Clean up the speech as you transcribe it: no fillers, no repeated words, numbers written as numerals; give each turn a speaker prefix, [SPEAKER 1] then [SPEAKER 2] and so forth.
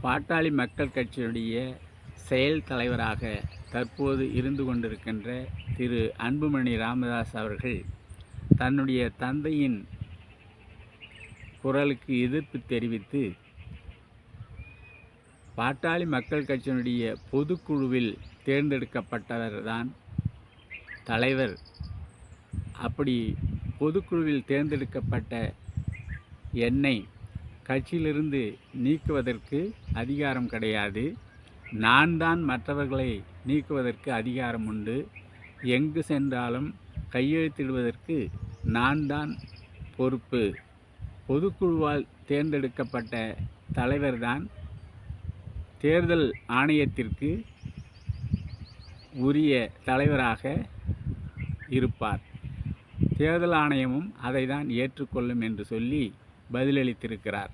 [SPEAKER 1] பாட்டாளி மக்கள் கட்சியினுடைய செயல் தலைவராக தற்போது இருந்து கொண்டிருக்கின்ற திரு அன்புமணி ராமதாஸ் அவர்கள் தன்னுடைய தந்தையின் குரலுக்கு எதிர்ப்பு தெரிவித்து பாட்டாளி மக்கள் கட்சியினுடைய பொதுக்குழுவில் தேர்ந்தெடுக்கப்பட்டவர்தான் தலைவர். அப்படி பொதுக்குழுவில் தேர்ந்தெடுக்கப்பட்ட என்னை கட்சியிலிருந்து நீக்குவதற்கு அதிகாரம் கிடையாது. நான் தான் மற்றவர்களை நீக்குவதற்கு அதிகாரம் உண்டு. எங்கு சென்றாலும் கையெழுத்திடுவதற்கு நான் தான் பொறுப்பு. பொதுக்குழுவால் தேர்ந்தெடுக்கப்பட்ட தலைவர்தான் தேர்தல் ஆணையத்திற்கு உரிய தலைவராக இருப்பார். தேர்தல் ஆணையமும் அதை தான் ஏற்றுக்கொள்ளும் என்று சொல்லி பதிலளித்திருக்கிறார்.